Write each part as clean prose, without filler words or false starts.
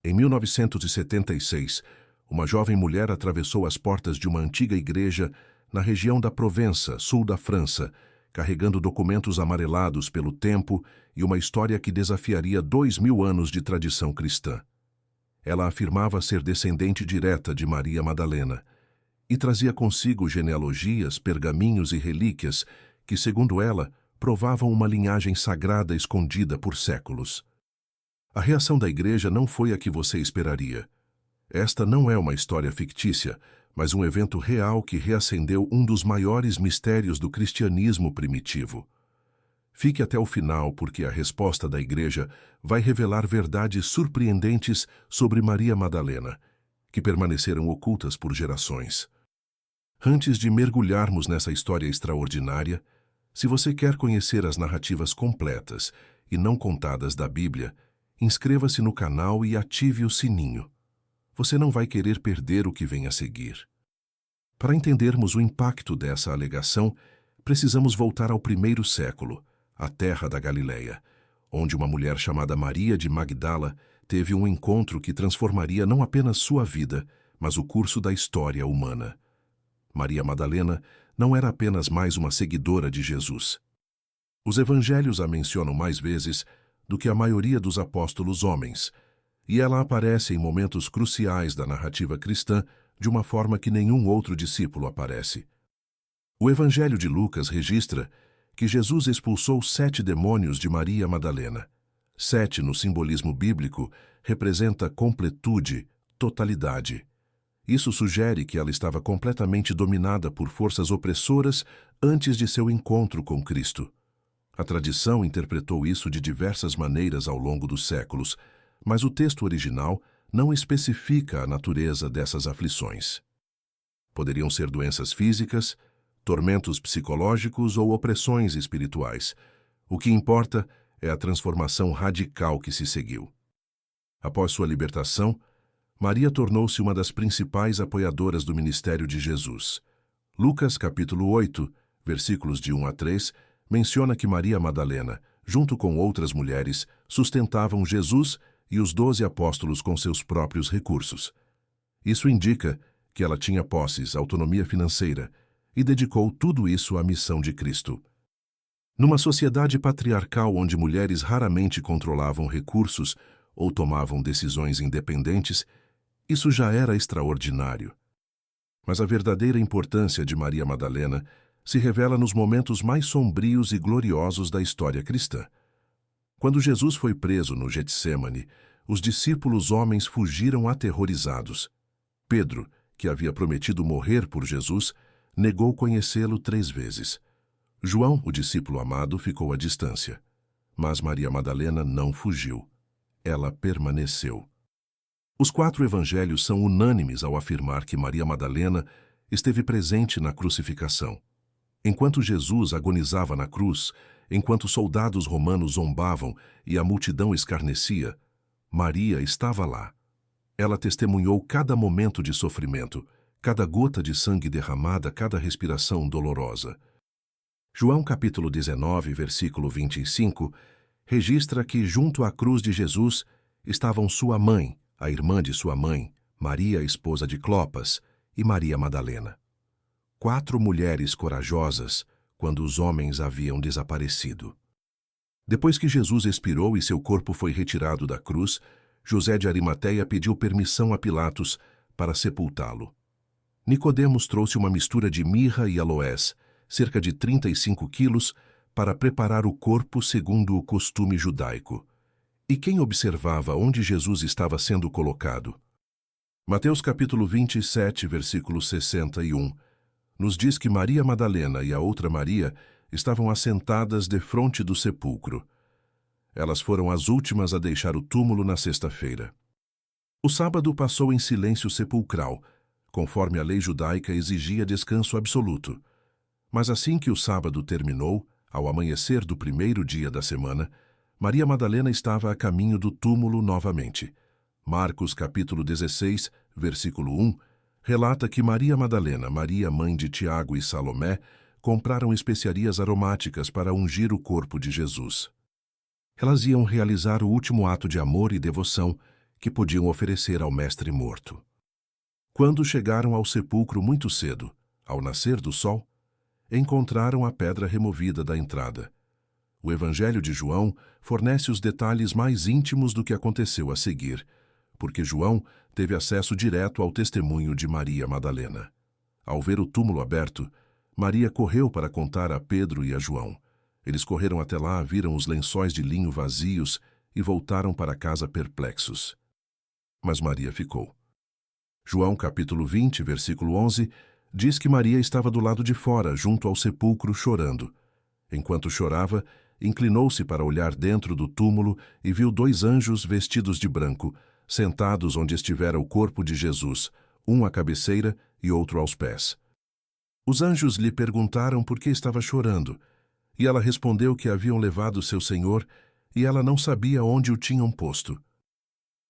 Em 1976, uma jovem mulher atravessou as portas de uma antiga igreja na região da Provença, sul da França, carregando documentos amarelados pelo tempo e uma história que desafiaria 2000 anos de tradição cristã. Ela afirmava ser descendente direta de Maria Madalena e trazia consigo genealogias, pergaminhos e relíquias que, segundo ela, provavam uma linhagem sagrada escondida por séculos. A reação da igreja não foi a que você esperaria. Esta não é uma história fictícia, mas um evento real que reacendeu um dos maiores mistérios do cristianismo primitivo. Fique até o final, porque a resposta da igreja vai revelar verdades surpreendentes sobre Maria Madalena, que permaneceram ocultas por gerações. Antes de mergulharmos nessa história extraordinária, se você quer conhecer as narrativas completas e não contadas da Bíblia, inscreva-se no canal e ative o sininho. Você não vai querer perder o que vem a seguir. Para entendermos o impacto dessa alegação, precisamos voltar ao primeiro século, a terra da Galileia, onde uma mulher chamada Maria de Magdala teve um encontro que transformaria não apenas sua vida, mas o curso da história humana. Maria Madalena não era apenas mais uma seguidora de Jesus. Os evangelhos a mencionam mais vezes do que a maioria dos apóstolos homens, e ela aparece em momentos cruciais da narrativa cristã de uma forma que nenhum outro discípulo aparece. O Evangelho de Lucas registra que Jesus expulsou 7 demônios de Maria Madalena. 7, no simbolismo bíblico, representa completude, totalidade. Isso sugere que ela estava completamente dominada por forças opressoras antes de seu encontro com Cristo. A tradição interpretou isso de diversas maneiras ao longo dos séculos, mas o texto original não especifica a natureza dessas aflições. Poderiam ser doenças físicas, tormentos psicológicos ou opressões espirituais. O que importa é a transformação radical que se seguiu. Após sua libertação, Maria tornou-se uma das principais apoiadoras do ministério de Jesus. Lucas capítulo 8, versículos de 1 a 3, menciona que Maria Madalena, junto com outras mulheres, sustentavam Jesus e os 12 apóstolos com seus próprios recursos. Isso indica que ela tinha posses, autonomia financeira, e dedicou tudo isso à missão de Cristo. Numa sociedade patriarcal onde mulheres raramente controlavam recursos ou tomavam decisões independentes, isso já era extraordinário. Mas a verdadeira importância de Maria Madalena se revela nos momentos mais sombrios e gloriosos da história cristã. Quando Jesus foi preso no Getsêmani, os discípulos homens fugiram aterrorizados. Pedro, que havia prometido morrer por Jesus, negou conhecê-lo 3 vezes. João, o discípulo amado, ficou à distância. Mas Maria Madalena não fugiu. Ela permaneceu. Os 4 evangelhos são unânimes ao afirmar que Maria Madalena esteve presente na crucificação. Enquanto Jesus agonizava na cruz, enquanto soldados romanos zombavam e a multidão escarnecia, Maria estava lá. Ela testemunhou cada momento de sofrimento, cada gota de sangue derramada, cada respiração dolorosa. João capítulo 19, versículo 25, registra que junto à cruz de Jesus estavam sua mãe, a irmã de sua mãe, Maria, esposa de Clopas, e Maria Madalena. 4 mulheres corajosas quando os homens haviam desaparecido. Depois que Jesus expirou e seu corpo foi retirado da cruz, José de Arimateia pediu permissão a Pilatos para sepultá-lo. Nicodemos trouxe uma mistura de mirra e aloés, cerca de 35 quilos, para preparar o corpo segundo o costume judaico. E quem observava onde Jesus estava sendo colocado? Mateus capítulo 27, versículo 61, nos diz que Maria Madalena e a outra Maria estavam assentadas defronte do sepulcro. Elas foram as últimas a deixar o túmulo na sexta-feira. O sábado passou em silêncio sepulcral, conforme a lei judaica exigia descanso absoluto. Mas assim que o sábado terminou, ao amanhecer do primeiro dia da semana, Maria Madalena estava a caminho do túmulo novamente. Marcos capítulo 16, versículo 1, relata que Maria Madalena, Maria mãe de Tiago e Salomé, compraram especiarias aromáticas para ungir o corpo de Jesus. Elas iam realizar o último ato de amor e devoção que podiam oferecer ao mestre morto. Quando chegaram ao sepulcro muito cedo, ao nascer do sol, encontraram a pedra removida da entrada. O Evangelho de João fornece os detalhes mais íntimos do que aconteceu a seguir, porque João teve acesso direto ao testemunho de Maria Madalena. Ao ver o túmulo aberto, Maria correu para contar a Pedro e a João. Eles correram até lá, viram os lençóis de linho vazios e voltaram para casa perplexos. Mas Maria ficou. João capítulo 20, versículo 11, diz que Maria estava do lado de fora, junto ao sepulcro, chorando. Enquanto chorava, inclinou-se para olhar dentro do túmulo e viu 2 anjos vestidos de branco, sentados onde estivera o corpo de Jesus, um à cabeceira e outro aos pés. Os anjos lhe perguntaram por que estava chorando, e ela respondeu que haviam levado seu Senhor e ela não sabia onde o tinham posto.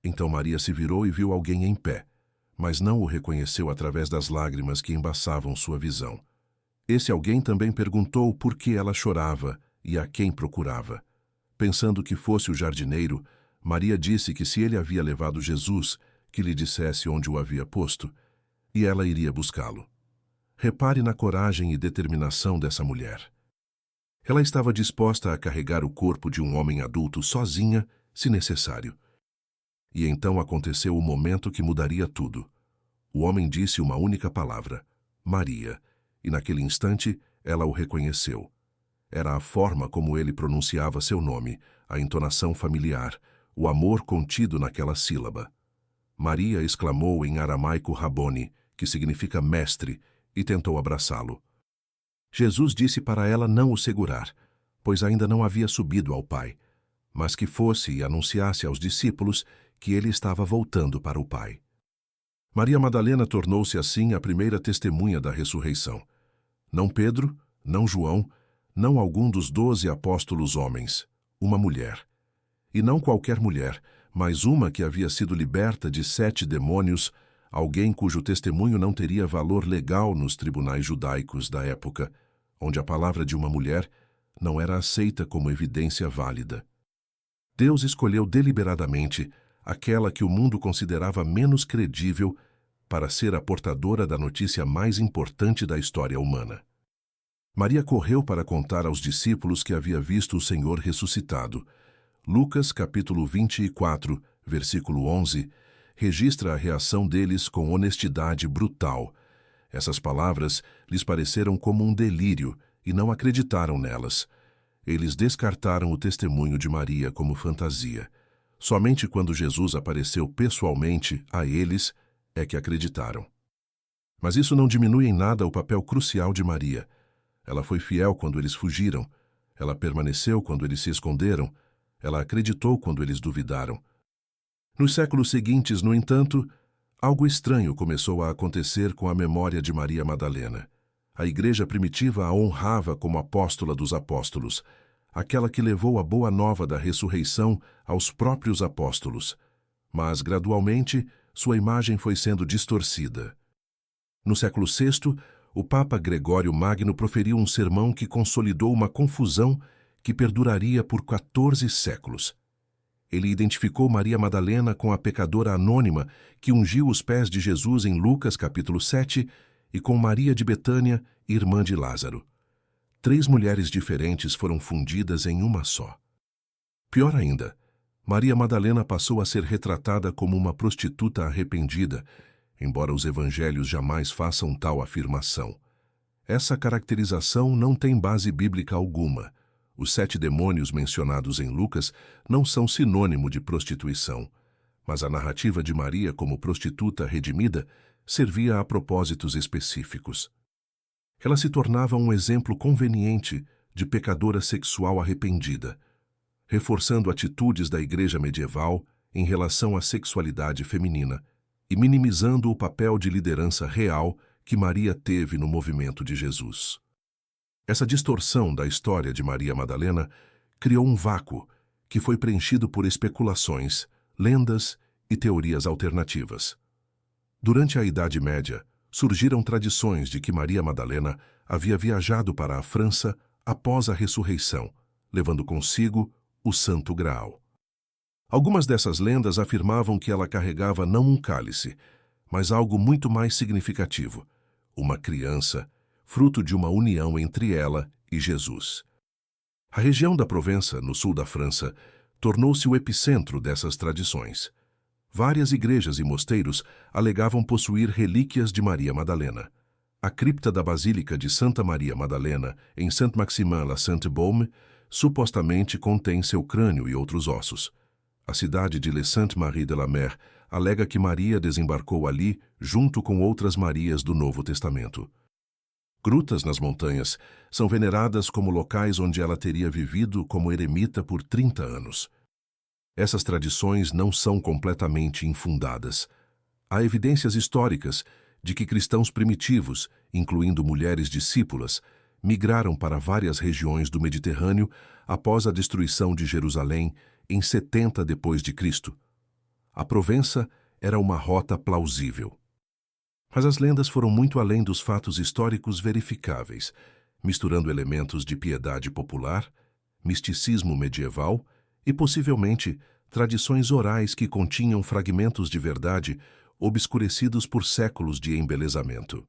Então Maria se virou e viu alguém em pé, mas não o reconheceu através das lágrimas que embaçavam sua visão. Esse alguém também perguntou por que ela chorava e a quem procurava. Pensando que fosse o jardineiro, Maria disse que se ele havia levado Jesus, que lhe dissesse onde o havia posto, e ela iria buscá-lo. Repare na coragem e determinação dessa mulher. Ela estava disposta a carregar o corpo de um homem adulto sozinha, se necessário. E então aconteceu o momento que mudaria tudo. O homem disse uma única palavra, Maria, e naquele instante ela o reconheceu. Era a forma como ele pronunciava seu nome, a entonação familiar, o amor contido naquela sílaba. Maria exclamou em aramaico Rabone, que significa mestre, e tentou abraçá-lo. Jesus disse para ela não o segurar, pois ainda não havia subido ao Pai, mas que fosse e anunciasse aos discípulos que ele estava voltando para o Pai. Maria Madalena tornou-se assim a primeira testemunha da ressurreição. Não Pedro, não João, não algum dos 12 apóstolos homens, uma mulher. E não qualquer mulher, mas uma que havia sido liberta de 7 demônios, alguém cujo testemunho não teria valor legal nos tribunais judaicos da época, onde a palavra de uma mulher não era aceita como evidência válida. Deus escolheu deliberadamente aquela que o mundo considerava menos credível para ser a portadora da notícia mais importante da história humana. Maria correu para contar aos discípulos que havia visto o Senhor ressuscitado. Lucas capítulo 24, versículo 11, registra a reação deles com honestidade brutal. Essas palavras lhes pareceram como um delírio e não acreditaram nelas. Eles descartaram o testemunho de Maria como fantasia. Somente quando Jesus apareceu pessoalmente a eles é que acreditaram. Mas isso não diminui em nada o papel crucial de Maria. Ela foi fiel quando eles fugiram. Ela permaneceu quando eles se esconderam. Ela acreditou quando eles duvidaram. Nos séculos seguintes, no entanto, algo estranho começou a acontecer com a memória de Maria Madalena. A igreja primitiva a honrava como apóstola dos apóstolos, aquela que levou a boa nova da ressurreição aos próprios apóstolos. Mas, gradualmente, sua imagem foi sendo distorcida. No século VI, o Papa Gregório Magno proferiu um sermão que consolidou uma confusão que perduraria por 14 séculos. Ele identificou Maria Madalena com a pecadora anônima que ungiu os pés de Jesus em Lucas capítulo 7 e com Maria de Betânia, irmã de Lázaro. 3 mulheres diferentes foram fundidas em uma só. Pior ainda, Maria Madalena passou a ser retratada como uma prostituta arrependida, embora os evangelhos jamais façam tal afirmação. Essa caracterização não tem base bíblica alguma. Os 7 demônios mencionados em Lucas não são sinônimo de prostituição, mas a narrativa de Maria como prostituta redimida servia a propósitos específicos. Ela se tornava um exemplo conveniente de pecadora sexual arrependida, reforçando atitudes da igreja medieval em relação à sexualidade feminina e minimizando o papel de liderança real que Maria teve no movimento de Jesus. Essa distorção da história de Maria Madalena criou um vácuo que foi preenchido por especulações, lendas e teorias alternativas. Durante a Idade Média, surgiram tradições de que Maria Madalena havia viajado para a França após a ressurreição, levando consigo o Santo Graal. Algumas dessas lendas afirmavam que ela carregava não um cálice, mas algo muito mais significativo, uma criança, fruto de uma união entre ela e Jesus. A região da Provença, no sul da França, tornou-se o epicentro dessas tradições. Várias igrejas e mosteiros alegavam possuir relíquias de Maria Madalena. A cripta da Basílica de Santa Maria Madalena, em Saint-Maximin-la-Sainte-Baume, supostamente contém seu crânio e outros ossos. A cidade de Les Saintes-Maries-de-la-Mer alega que Maria desembarcou ali junto com outras Marias do Novo Testamento. Grutas nas montanhas são veneradas como locais onde ela teria vivido como eremita por 30 anos. Essas tradições não são completamente infundadas. Há evidências históricas de que cristãos primitivos, incluindo mulheres discípulas, migraram para várias regiões do Mediterrâneo após a destruição de Jerusalém em 70 d.C. A Provença era uma rota plausível. Mas as lendas foram muito além dos fatos históricos verificáveis, misturando elementos de piedade popular, misticismo medieval e, possivelmente, tradições orais que continham fragmentos de verdade obscurecidos por séculos de embelezamento.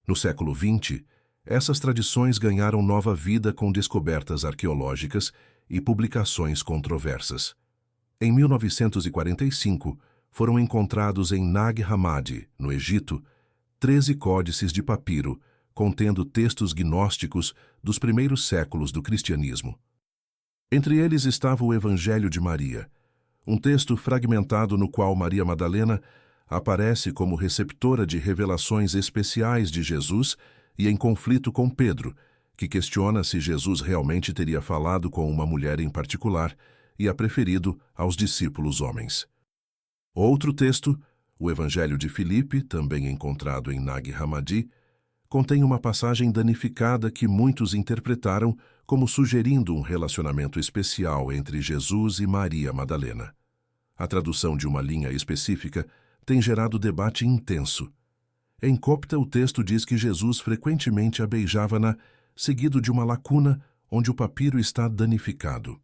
No século XX, essas tradições ganharam nova vida com descobertas arqueológicas e publicações controversas. Em 1945, foram encontrados em Nag Hammadi, no Egito, 13 códices de papiro contendo textos gnósticos dos primeiros séculos do cristianismo. Entre eles estava o Evangelho de Maria, um texto fragmentado no qual Maria Madalena aparece como receptora de revelações especiais de Jesus e em conflito com Pedro, que questiona se Jesus realmente teria falado com uma mulher em particular e a preferido aos discípulos homens. Outro texto, o Evangelho de Filipe, também encontrado em Nag Hammadi, contém uma passagem danificada que muitos interpretaram como sugerindo um relacionamento especial entre Jesus e Maria Madalena. A tradução de uma linha específica tem gerado debate intenso. Em copta, o texto diz que Jesus frequentemente a beijava seguido de uma lacuna onde o papiro está danificado.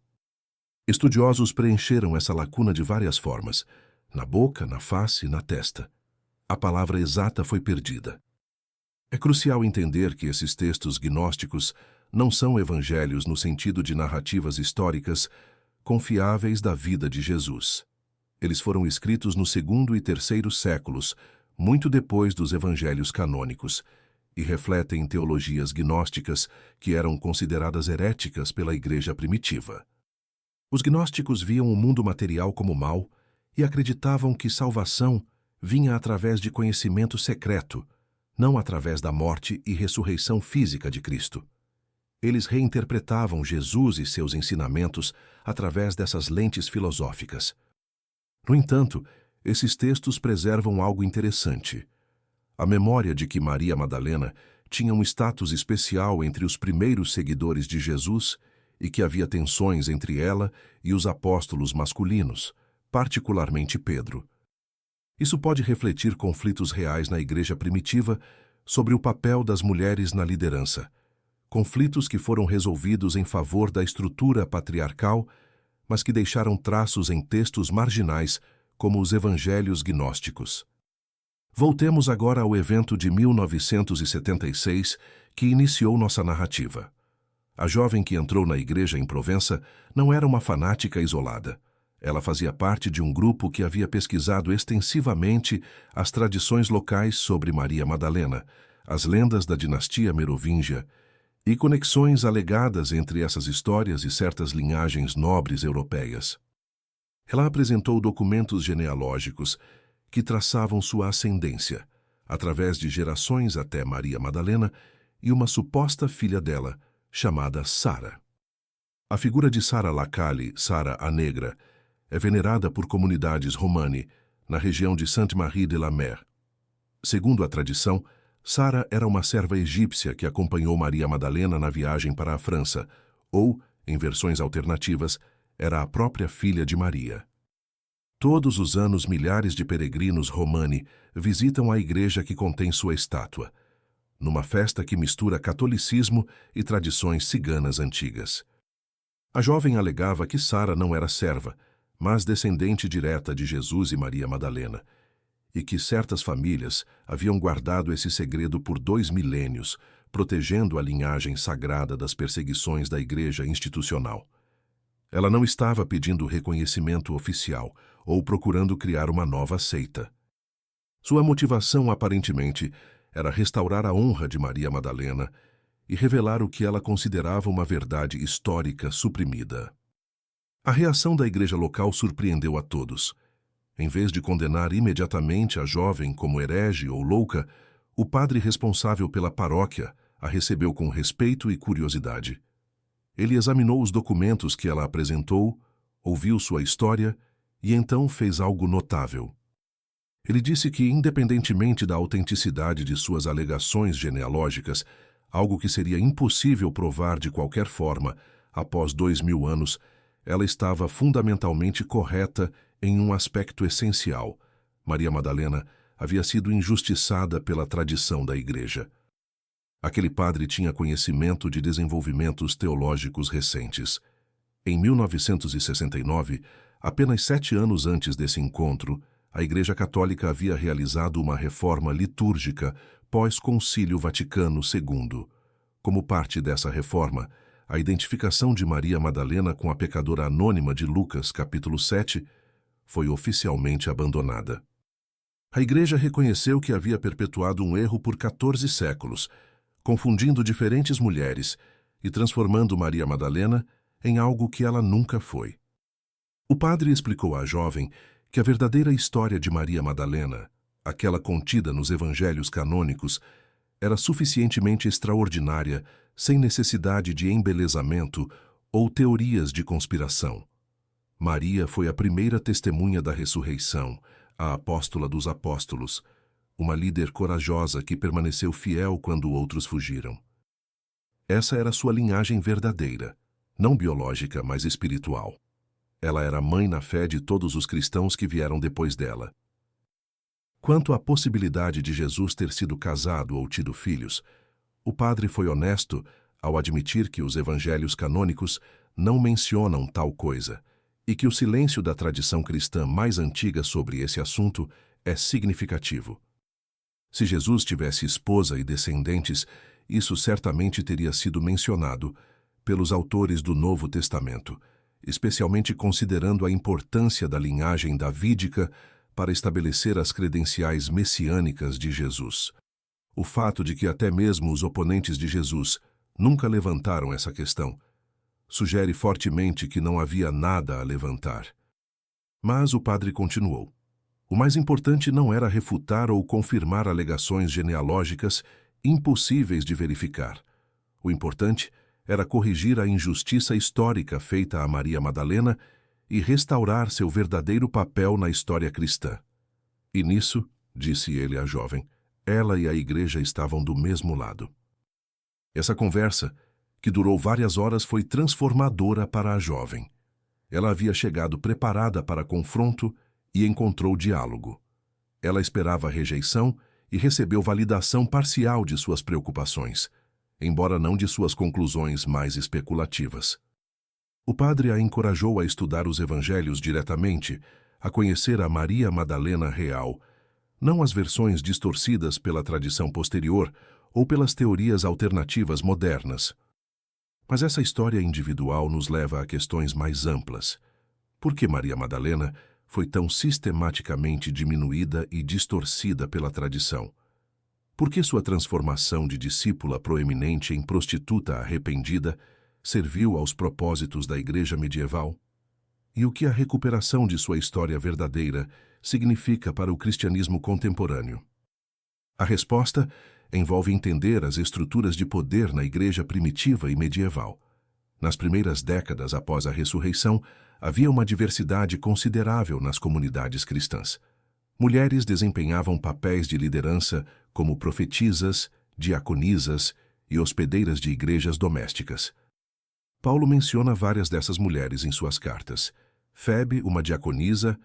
Estudiosos preencheram essa lacuna de várias formas, na boca, na face e na testa. A palavra exata foi perdida. É crucial entender que esses textos gnósticos não são evangelhos no sentido de narrativas históricas confiáveis da vida de Jesus. Eles foram escritos no segundo e terceiro séculos, muito depois dos evangelhos canônicos, e refletem teologias gnósticas que eram consideradas heréticas pela igreja primitiva. Os gnósticos viam o mundo material como mau e acreditavam que salvação vinha através de conhecimento secreto, não através da morte e ressurreição física de Cristo. Eles reinterpretavam Jesus e seus ensinamentos através dessas lentes filosóficas. No entanto, esses textos preservam algo interessante. A memória de que Maria Madalena tinha um status especial entre os primeiros seguidores de Jesus e que havia tensões entre ela e os apóstolos masculinos, particularmente Pedro. Isso pode refletir conflitos reais na igreja primitiva sobre o papel das mulheres na liderança, conflitos que foram resolvidos em favor da estrutura patriarcal, mas que deixaram traços em textos marginais, como os evangelhos gnósticos. Voltemos agora ao evento de 1976, que iniciou nossa narrativa. A jovem que entrou na igreja em Provença não era uma fanática isolada. Ela fazia parte de um grupo que havia pesquisado extensivamente as tradições locais sobre Maria Madalena, as lendas da dinastia merovíngia e conexões alegadas entre essas histórias e certas linhagens nobres europeias. Ela apresentou documentos genealógicos que traçavam sua ascendência, através de gerações até Maria Madalena e uma suposta filha dela, chamada Sara. A figura de Sara Lacalle, Sara a Negra, é venerada por comunidades romani na região de Sainte-Marie-de-la-Mer. Segundo a tradição, Sara era uma serva egípcia que acompanhou Maria Madalena na viagem para a França, ou, em versões alternativas, era a própria filha de Maria. Todos os anos, milhares de peregrinos romani visitam a igreja que contém sua estátua, numa festa que mistura catolicismo e tradições ciganas antigas. A jovem alegava que Sara não era serva, mas descendente direta de Jesus e Maria Madalena, e que certas famílias haviam guardado esse segredo por 2 milênios, protegendo a linhagem sagrada das perseguições da igreja institucional. Ela não estava pedindo reconhecimento oficial ou procurando criar uma nova seita. Sua motivação, aparentemente, era restaurar a honra de Maria Madalena e revelar o que ela considerava uma verdade histórica suprimida. A reação da igreja local surpreendeu a todos. Em vez de condenar imediatamente a jovem como herege ou louca, o padre responsável pela paróquia a recebeu com respeito e curiosidade. Ele examinou os documentos que ela apresentou, ouviu sua história e então fez algo notável. Ele disse que, independentemente da autenticidade de suas alegações genealógicas, algo que seria impossível provar de qualquer forma, após 2000 anos, ela estava fundamentalmente correta em um aspecto essencial. Maria Madalena havia sido injustiçada pela tradição da igreja. Aquele padre tinha conhecimento de desenvolvimentos teológicos recentes. Em 1969, apenas 7 anos antes desse encontro, a Igreja Católica havia realizado uma reforma litúrgica pós-Concílio Vaticano II. Como parte dessa reforma, a identificação de Maria Madalena com a pecadora anônima de Lucas, capítulo 7, foi oficialmente abandonada. A Igreja reconheceu que havia perpetuado um erro por 14 séculos, confundindo diferentes mulheres e transformando Maria Madalena em algo que ela nunca foi. O padre explicou à jovem que a verdadeira história de Maria Madalena, aquela contida nos evangelhos canônicos, era suficientemente extraordinária, sem necessidade de embelezamento ou teorias de conspiração. Maria foi a primeira testemunha da ressurreição, a apóstola dos apóstolos, uma líder corajosa que permaneceu fiel quando outros fugiram. Essa era sua linhagem verdadeira, não biológica, mas espiritual. Ela era mãe na fé de todos os cristãos que vieram depois dela. Quanto à possibilidade de Jesus ter sido casado ou tido filhos, o padre foi honesto ao admitir que os evangelhos canônicos não mencionam tal coisa e que o silêncio da tradição cristã mais antiga sobre esse assunto é significativo. Se Jesus tivesse esposa e descendentes, isso certamente teria sido mencionado pelos autores do Novo Testamento, especialmente considerando a importância da linhagem davídica para estabelecer as credenciais messiânicas de Jesus. O fato de que até mesmo os oponentes de Jesus nunca levantaram essa questão sugere fortemente que não havia nada a levantar. Mas o padre continuou. O mais importante não era refutar ou confirmar alegações genealógicas impossíveis de verificar. O importante era corrigir a injustiça histórica feita a Maria Madalena e restaurar seu verdadeiro papel na história cristã. E nisso, disse ele à jovem, ela e a igreja estavam do mesmo lado. Essa conversa, que durou várias horas, foi transformadora para a jovem. Ela havia chegado preparada para confronto e encontrou diálogo. Ela esperava rejeição e recebeu validação parcial de suas preocupações, embora não de suas conclusões mais especulativas. O padre a encorajou a estudar os evangelhos diretamente, a conhecer a Maria Madalena real, não as versões distorcidas pela tradição posterior ou pelas teorias alternativas modernas. Mas essa história individual nos leva a questões mais amplas. Por que Maria Madalena foi tão sistematicamente diminuída e distorcida pela tradição? Por que sua transformação de discípula proeminente em prostituta arrependida serviu aos propósitos da igreja medieval? E o que a recuperação de sua história verdadeira significa para o cristianismo contemporâneo? A resposta envolve entender as estruturas de poder na igreja primitiva e medieval. Nas primeiras décadas após a ressurreição, havia uma diversidade considerável nas comunidades cristãs. Mulheres desempenhavam papéis de liderança como profetisas, diaconisas e hospedeiras de igrejas domésticas. Paulo menciona várias dessas mulheres em suas cartas. Febe, uma diaconisa,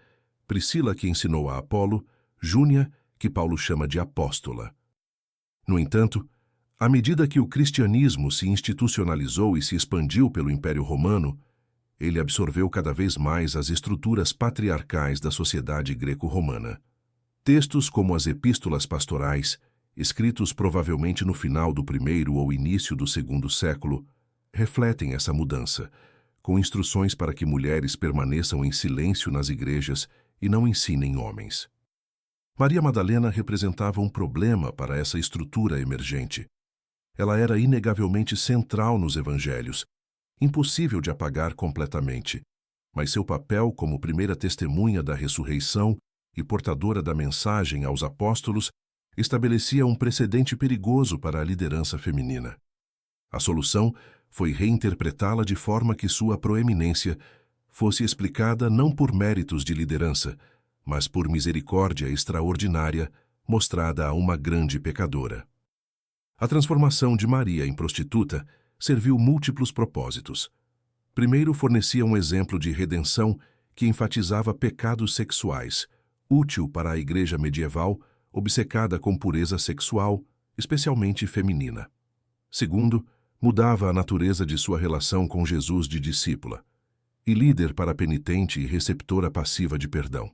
Priscila, que ensinou a Apolo, Júnia, que Paulo chama de apóstola. No entanto, à medida que o cristianismo se institucionalizou e se expandiu pelo Império Romano, Ele absorveu cada vez mais as estruturas patriarcais da sociedade greco-romana. Textos como as epístolas pastorais, escritos provavelmente no final do primeiro ou início do segundo século, refletem essa mudança, com instruções para que mulheres permaneçam em silêncio nas igrejas e não ensinem homens. Maria Madalena representava um problema para essa estrutura emergente. Ela era inegavelmente central nos evangelhos, impossível de apagar completamente, mas seu papel como primeira testemunha da ressurreição e portadora da mensagem aos apóstolos estabelecia um precedente perigoso para a liderança feminina. A solução foi reinterpretá-la de forma que sua proeminência fosse explicada não por méritos de liderança, mas por misericórdia extraordinária mostrada a uma grande pecadora. A transformação de Maria em prostituta serviu múltiplos propósitos. Primeiro, fornecia um exemplo de redenção que enfatizava pecados sexuais, útil para a igreja medieval, obcecada com pureza sexual, especialmente feminina. Segundo, mudava a natureza de sua relação com Jesus de discípula, e líder para penitente e receptora passiva de perdão.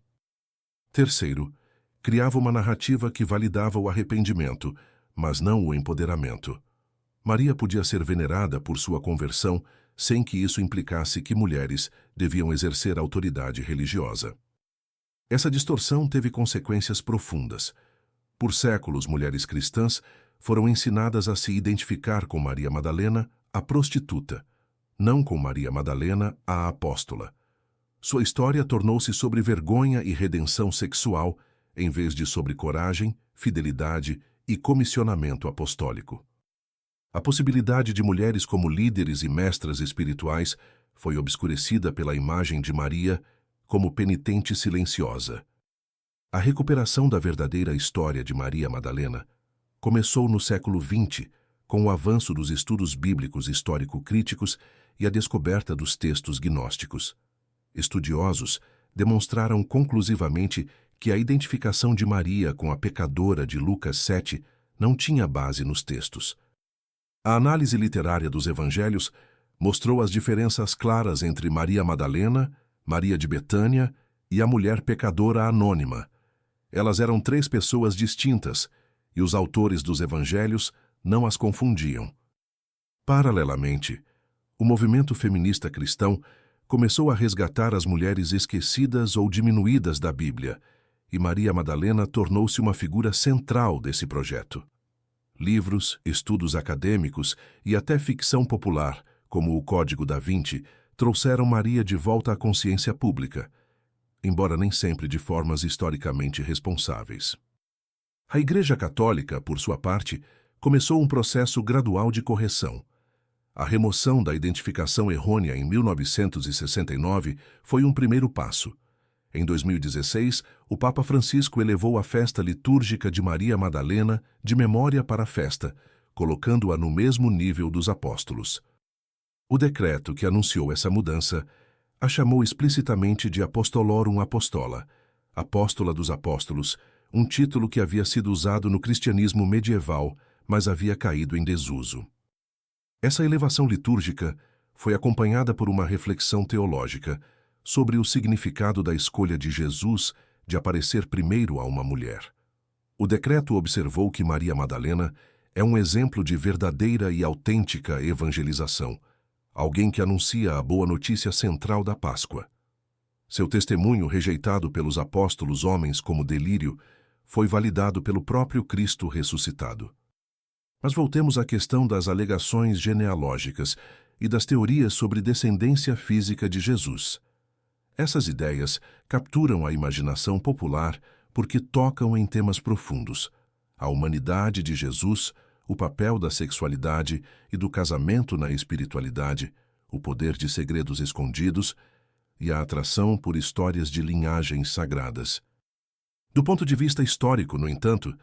Terceiro, criava uma narrativa que validava o arrependimento, mas não o empoderamento. Maria podia ser venerada por sua conversão sem que isso implicasse que mulheres deviam exercer autoridade religiosa. Essa distorção teve consequências profundas. Por séculos, mulheres cristãs foram ensinadas a se identificar com Maria Madalena, a prostituta, não com Maria Madalena, a apóstola. Sua história tornou-se sobre vergonha e redenção sexual, em vez de sobre coragem, fidelidade e comissionamento apostólico. A possibilidade de mulheres como líderes e mestras espirituais foi obscurecida pela imagem de Maria como penitente silenciosa. A recuperação da verdadeira história de Maria Madalena começou no século XX, com o avanço dos estudos bíblicos histórico-críticos e a descoberta dos textos gnósticos. Estudiosos demonstraram conclusivamente que a identificação de Maria com a pecadora de Lucas 7 não tinha base nos textos. A análise literária dos evangelhos mostrou as diferenças claras entre Maria Madalena, Maria de Betânia e a mulher pecadora anônima. Elas eram três pessoas distintas, e os autores dos evangelhos não as confundiam. Paralelamente, o movimento feminista cristão começou a resgatar as mulheres esquecidas ou diminuídas da Bíblia, e Maria Madalena tornou-se uma figura central desse projeto. Livros, estudos acadêmicos e até ficção popular, como o Código da Vinci, trouxeram Maria de volta à consciência pública, embora nem sempre de formas historicamente responsáveis. A Igreja Católica, por sua parte, começou um processo gradual de correção. A remoção da identificação errônea em 1969 foi um primeiro passo. Em 2016, o Papa Francisco elevou a festa litúrgica de Maria Madalena de memória para a festa, colocando-a no mesmo nível dos apóstolos. O decreto que anunciou essa mudança a chamou explicitamente de Apostolorum Apostola, Apóstola dos Apóstolos, um título que havia sido usado no cristianismo medieval, mas havia caído em desuso. Essa elevação litúrgica foi acompanhada por uma reflexão teológica sobre o significado da escolha de Jesus de aparecer primeiro a uma mulher. O decreto observou que Maria Madalena é um exemplo de verdadeira e autêntica evangelização, alguém que anuncia a boa notícia central da Páscoa. Seu testemunho, rejeitado pelos apóstolos homens como delírio, foi validado pelo próprio Cristo ressuscitado. Mas voltemos à questão das alegações genealógicas e das teorias sobre descendência física de Jesus. Essas ideias capturam a imaginação popular porque tocam em temas profundos: a humanidade de Jesus, o papel da sexualidade e do casamento na espiritualidade, o poder de segredos escondidos e a atração por histórias de linhagens sagradas. Do ponto de vista histórico, no entanto,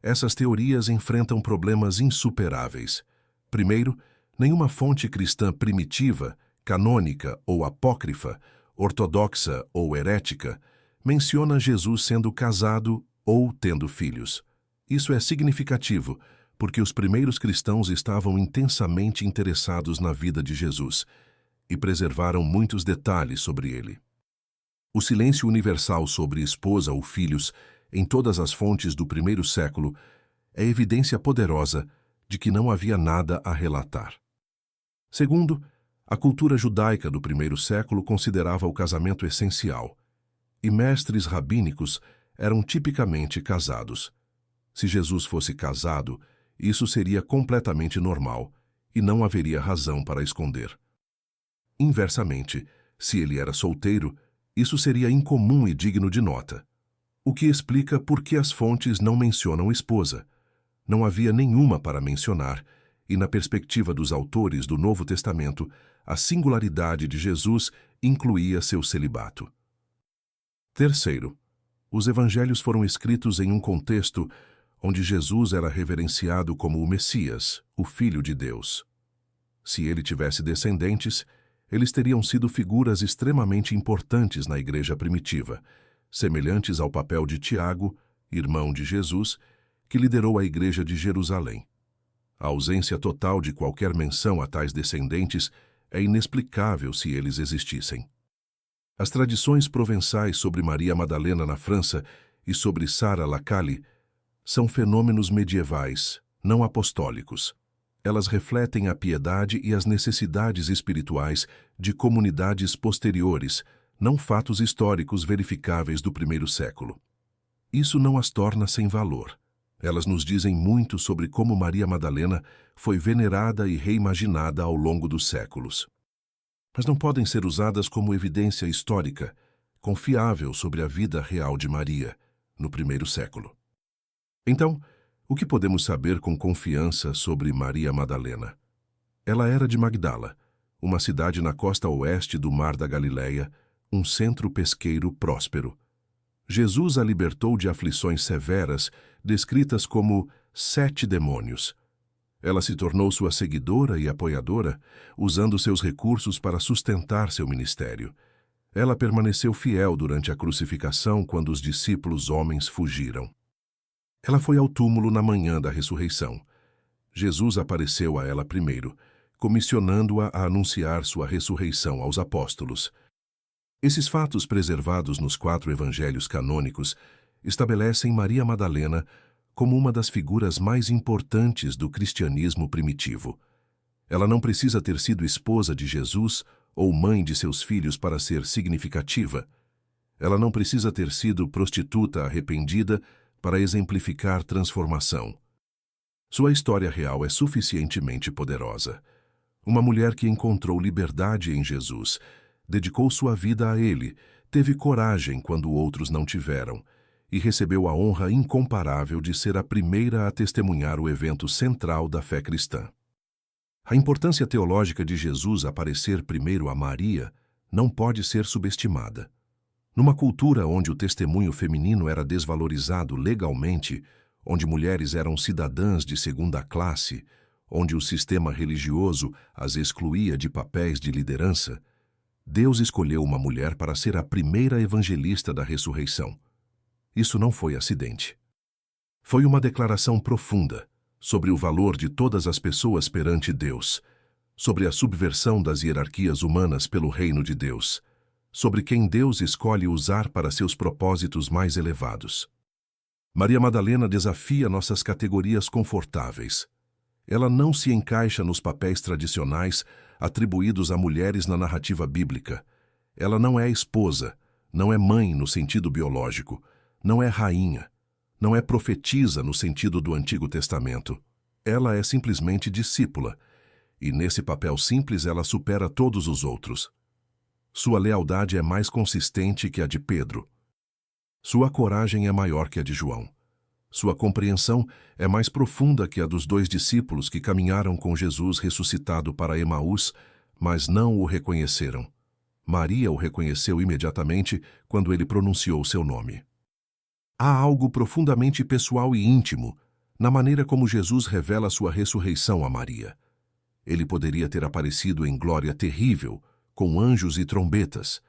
essas teorias enfrentam problemas insuperáveis. Primeiro, nenhuma fonte cristã primitiva, canônica ou apócrifa, ortodoxa ou herética, menciona Jesus sendo casado ou tendo filhos. Isso é significativo, porque os primeiros cristãos estavam intensamente interessados na vida de Jesus. e preservaram muitos detalhes sobre ele. O silêncio universal sobre esposa ou filhos em todas as fontes do primeiro século é evidência poderosa de que não havia nada a relatar. Segundo, a cultura judaica do primeiro século considerava o casamento essencial, e mestres rabínicos eram tipicamente casados. Se Jesus fosse casado, isso seria completamente normal e não haveria razão para esconder. Inversamente, se ele era solteiro, isso seria incomum e digno de nota, o que explica por que as fontes não mencionam esposa. Não havia nenhuma para mencionar, e na perspectiva dos autores do Novo Testamento, a singularidade de Jesus incluía seu celibato. Terceiro, os evangelhos foram escritos em um contexto onde Jesus era reverenciado como o Messias, o Filho de Deus. Se ele tivesse descendentes, eles teriam sido figuras extremamente importantes na igreja primitiva, semelhantes ao papel de Tiago, irmão de Jesus, que liderou a igreja de Jerusalém. A ausência total de qualquer menção a tais descendentes é inexplicável se eles existissem. As tradições provençais sobre Maria Madalena na França e sobre Sara Lacaille são fenômenos medievais, não apostólicos. Elas refletem a piedade e as necessidades espirituais de comunidades posteriores, não fatos históricos verificáveis do primeiro século. Isso não as torna sem valor. Elas nos dizem muito sobre como Maria Madalena foi venerada e reimaginada ao longo dos séculos. Mas não podem ser usadas como evidência histórica, confiável sobre a vida real de Maria, no primeiro século. Então, o que podemos saber com confiança sobre Maria Madalena? Ela era de Magdala, uma cidade na costa oeste do Mar da Galileia, um centro pesqueiro próspero. Jesus a libertou de aflições severas, descritas como 7 demônios. Ela se tornou sua seguidora e apoiadora, usando seus recursos para sustentar seu ministério. Ela permaneceu fiel durante a crucificação quando os discípulos homens fugiram. Ela foi ao túmulo na manhã da ressurreição. Jesus apareceu a ela primeiro, comissionando-a a anunciar sua ressurreição aos apóstolos. Esses fatos preservados nos 4 evangelhos canônicos estabelecem Maria Madalena como uma das figuras mais importantes do cristianismo primitivo. Ela não precisa ter sido esposa de Jesus ou mãe de seus filhos para ser significativa. Ela não precisa ter sido prostituta arrependida para exemplificar transformação. Sua história real é suficientemente poderosa. Uma mulher que encontrou liberdade em Jesus, dedicou sua vida a ele, teve coragem quando outros não tiveram, e recebeu a honra incomparável de ser a primeira a testemunhar o evento central da fé cristã. A importância teológica de Jesus aparecer primeiro a Maria não pode ser subestimada. Numa cultura onde o testemunho feminino era desvalorizado legalmente, onde mulheres eram cidadãs de segunda classe, onde o sistema religioso as excluía de papéis de liderança, Deus escolheu uma mulher para ser a primeira evangelista da ressurreição. Isso não foi acidente. Foi uma declaração profunda sobre o valor de todas as pessoas perante Deus, sobre a subversão das hierarquias humanas pelo reino de Deus, sobre quem Deus escolhe usar para seus propósitos mais elevados. Maria Madalena desafia nossas categorias confortáveis. Ela não se encaixa nos papéis tradicionais atribuídos a mulheres na narrativa bíblica. Ela não é esposa, não é mãe no sentido biológico, não é rainha, não é profetisa no sentido do Antigo Testamento. Ela é simplesmente discípula, e nesse papel simples ela supera todos os outros. Sua lealdade é mais consistente que a de Pedro. Sua coragem é maior que a de João. Sua compreensão é mais profunda que a dos 2 discípulos que caminharam com Jesus ressuscitado para Emaús, mas não o reconheceram. Maria o reconheceu imediatamente quando ele pronunciou seu nome. Há algo profundamente pessoal e íntimo na maneira como Jesus revela sua ressurreição a Maria. Ele poderia ter aparecido em glória terrível, com anjos e trombetas.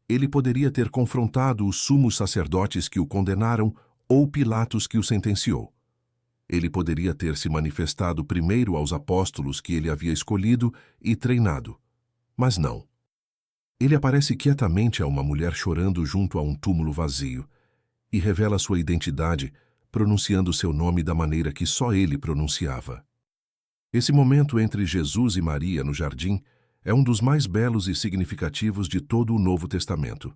Ele poderia ter confrontado os sumos sacerdotes que o condenaram ou Pilatos que o sentenciou. Ele poderia ter se manifestado primeiro aos apóstolos que ele havia escolhido e treinado. Mas não. Ele aparece quietamente a uma mulher chorando junto a um túmulo vazio e revela sua identidade, pronunciando seu nome da maneira que só ele pronunciava. Esse momento entre Jesus e Maria no jardim é um dos mais belos e significativos de todo o Novo Testamento.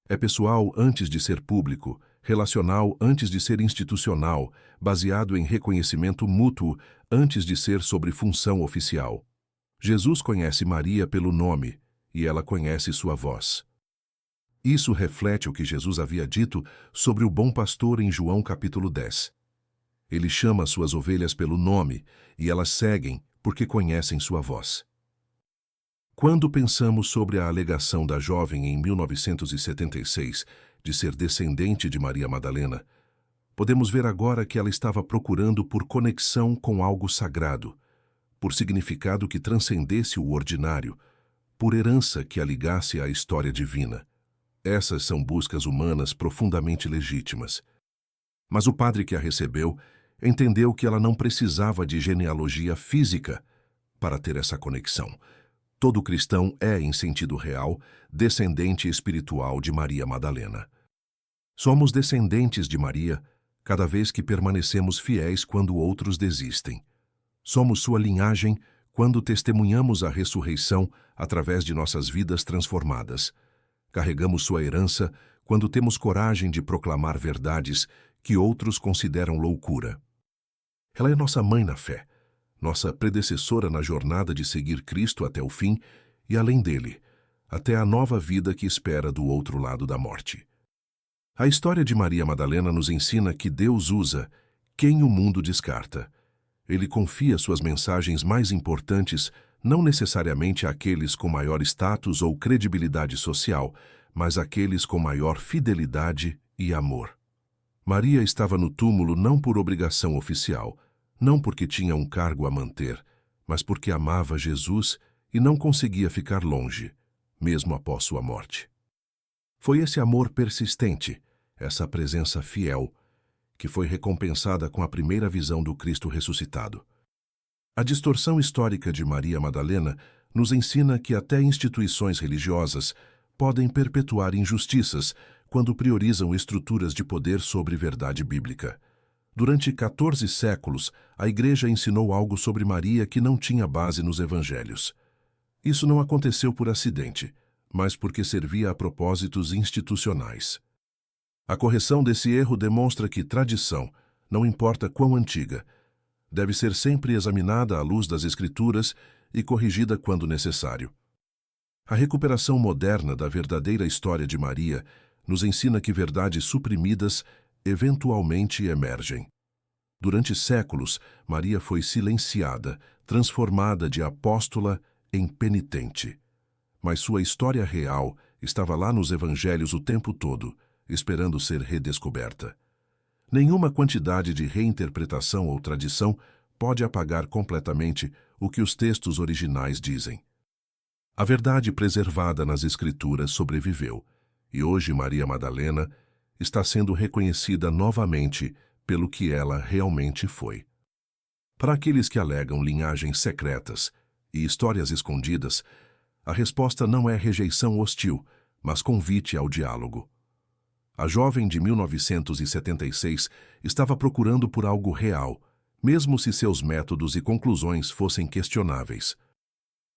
É pessoal antes de ser público, relacional antes de ser institucional, baseado em reconhecimento mútuo antes de ser sobre função oficial. Jesus conhece Maria pelo nome e ela conhece sua voz. Isso reflete o que Jesus havia dito sobre o bom pastor em João capítulo 10. Ele chama suas ovelhas pelo nome e elas seguem porque conhecem sua voz. Quando pensamos sobre a alegação da jovem em 1976 de ser descendente de Maria Madalena, podemos ver agora que ela estava procurando por conexão com algo sagrado, por significado que transcendesse o ordinário, por herança que a ligasse à história divina. Essas são buscas humanas profundamente legítimas. Mas o padre que a recebeu entendeu que ela não precisava de genealogia física para ter essa conexão. Todo cristão é, em sentido real, descendente espiritual de Maria Madalena. Somos descendentes de Maria cada vez que permanecemos fiéis quando outros desistem. Somos sua linhagem quando testemunhamos a ressurreição através de nossas vidas transformadas. Carregamos sua herança quando temos coragem de proclamar verdades que outros consideram loucura. Ela é nossa mãe na fé, nossa predecessora na jornada de seguir Cristo até o fim e além dele, até a nova vida que espera do outro lado da morte. A história de Maria Madalena nos ensina que Deus usa quem o mundo descarta. Ele confia suas mensagens mais importantes não necessariamente àqueles com maior status ou credibilidade social, mas àqueles com maior fidelidade e amor. Maria estava no túmulo não por obrigação oficial, não porque tinha um cargo a manter, mas porque amava Jesus e não conseguia ficar longe, mesmo após sua morte. Foi esse amor persistente, essa presença fiel, que foi recompensada com a primeira visão do Cristo ressuscitado. A distorção histórica de Maria Madalena nos ensina que até instituições religiosas podem perpetuar injustiças quando priorizam estruturas de poder sobre verdade bíblica. Durante 14 séculos, a Igreja ensinou algo sobre Maria que não tinha base nos evangelhos. Isso não aconteceu por acidente, mas porque servia a propósitos institucionais. A correção desse erro demonstra que tradição, não importa quão antiga, deve ser sempre examinada à luz das Escrituras e corrigida quando necessário. A recuperação moderna da verdadeira história de Maria nos ensina que verdades suprimidas eventualmente emergem. Durante séculos, Maria foi silenciada, transformada de apóstola em penitente. Mas sua história real estava lá nos evangelhos o tempo todo, esperando ser redescoberta. Nenhuma quantidade de reinterpretação ou tradição pode apagar completamente o que os textos originais dizem. A verdade preservada nas Escrituras sobreviveu, e hoje Maria Madalena está sendo reconhecida novamente pelo que ela realmente foi. Para aqueles que alegam linhagens secretas e histórias escondidas, a resposta não é rejeição hostil, mas convite ao diálogo. A jovem de 1976 estava procurando por algo real, mesmo se seus métodos e conclusões fossem questionáveis.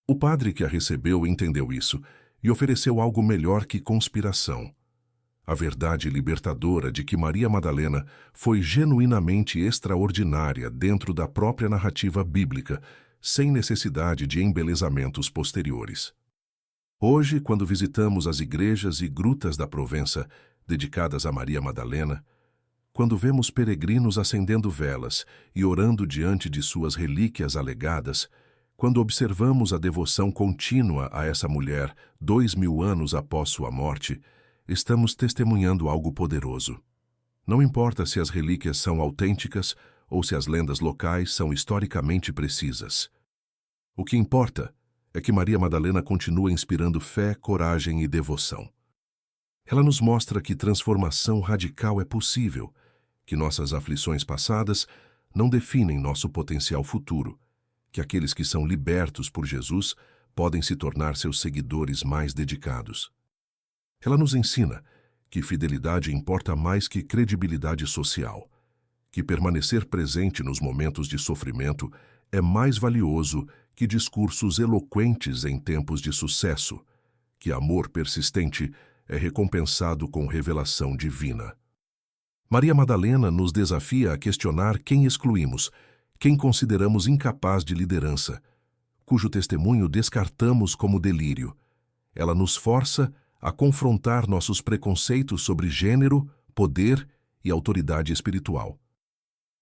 O padre que a recebeu entendeu isso e ofereceu algo melhor que conspiração. A verdade libertadora de que Maria Madalena foi genuinamente extraordinária dentro da própria narrativa bíblica, sem necessidade de embelezamentos posteriores. Hoje, quando visitamos as igrejas e grutas da Provença dedicadas a Maria Madalena, quando vemos peregrinos acendendo velas e orando diante de suas relíquias alegadas, quando observamos a devoção contínua a essa mulher 2000 anos após sua morte, estamos testemunhando algo poderoso. Não importa se as relíquias são autênticas ou se as lendas locais são historicamente precisas. O que importa é que Maria Madalena continua inspirando fé, coragem e devoção. Ela nos mostra que transformação radical é possível, que nossas aflições passadas não definem nosso potencial futuro, que aqueles que são libertos por Jesus podem se tornar seus seguidores mais dedicados. Ela nos ensina que fidelidade importa mais que credibilidade social, que permanecer presente nos momentos de sofrimento é mais valioso que discursos eloquentes em tempos de sucesso, que amor persistente é recompensado com revelação divina. Maria Madalena nos desafia a questionar quem excluímos, quem consideramos incapaz de liderança, cujo testemunho descartamos como delírio. Ela nos força a confrontar nossos preconceitos sobre gênero, poder e autoridade espiritual.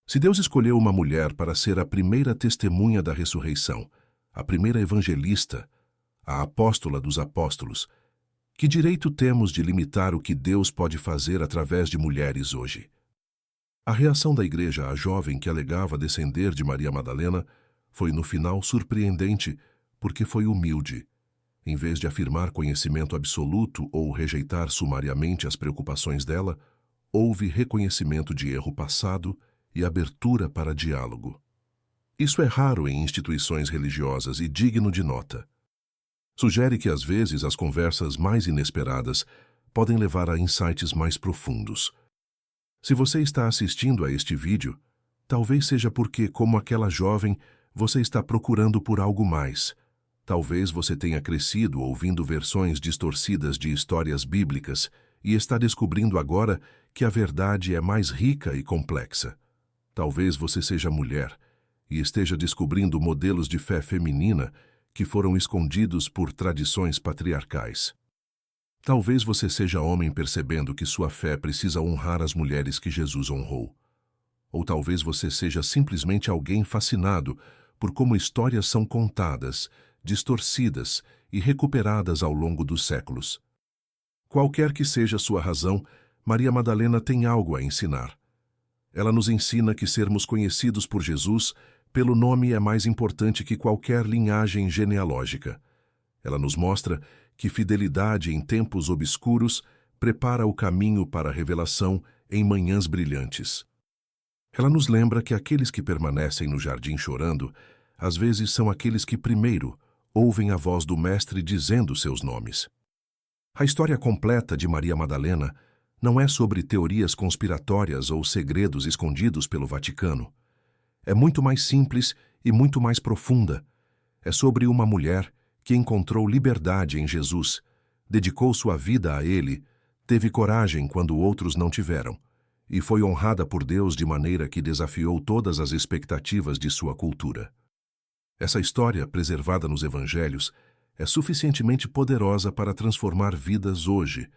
Se Deus escolheu uma mulher para ser a primeira testemunha da ressurreição, a primeira evangelista, a apóstola dos apóstolos, que direito temos de limitar o que Deus pode fazer através de mulheres hoje? A reação da igreja à jovem que alegava descender de Maria Madalena foi no final surpreendente, porque foi humilde. Em vez de afirmar conhecimento absoluto ou rejeitar sumariamente as preocupações dela, houve reconhecimento de erro passado e abertura para diálogo. Isso é raro em instituições religiosas e digno de nota. Sugere que às vezes as conversas mais inesperadas podem levar a insights mais profundos. Se você está assistindo a este vídeo, talvez seja porque, como aquela jovem, você está procurando por algo mais. Talvez você tenha crescido ouvindo versões distorcidas de histórias bíblicas e está descobrindo agora que a verdade é mais rica e complexa. Talvez você seja mulher e esteja descobrindo modelos de fé feminina que foram escondidos por tradições patriarcais. Talvez você seja homem percebendo que sua fé precisa honrar as mulheres que Jesus honrou. Ou talvez você seja simplesmente alguém fascinado por como histórias são contadas, distorcidas e recuperadas ao longo dos séculos. Qualquer que seja sua razão, Maria Madalena tem algo a ensinar. Ela nos ensina que sermos conhecidos por Jesus pelo nome é mais importante que qualquer linhagem genealógica. Ela nos mostra que fidelidade em tempos obscuros prepara o caminho para a revelação em manhãs brilhantes. Ela nos lembra que aqueles que permanecem no jardim chorando, às vezes são aqueles que primeiro ouvem a voz do Mestre dizendo seus nomes. A história completa de Maria Madalena não é sobre teorias conspiratórias ou segredos escondidos pelo Vaticano. É muito mais simples e muito mais profunda. É sobre uma mulher que encontrou liberdade em Jesus, dedicou sua vida a Ele, teve coragem quando outros não tiveram, e foi honrada por Deus de maneira que desafiou todas as expectativas de sua cultura. Essa história, preservada nos Evangelhos, é suficientemente poderosa para transformar vidas hoje,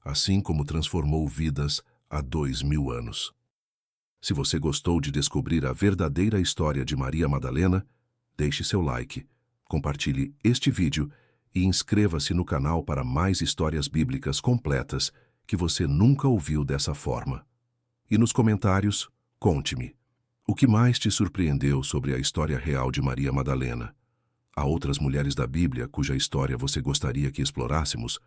assim como transformou vidas há 2000 anos. Se você gostou de descobrir a verdadeira história de Maria Madalena, deixe seu like, compartilhe este vídeo e inscreva-se no canal para mais histórias bíblicas completas que você nunca ouviu dessa forma. E nos comentários, conte-me, o que mais te surpreendeu sobre a história real de Maria Madalena? Há outras mulheres da Bíblia cuja história você gostaria que explorássemos?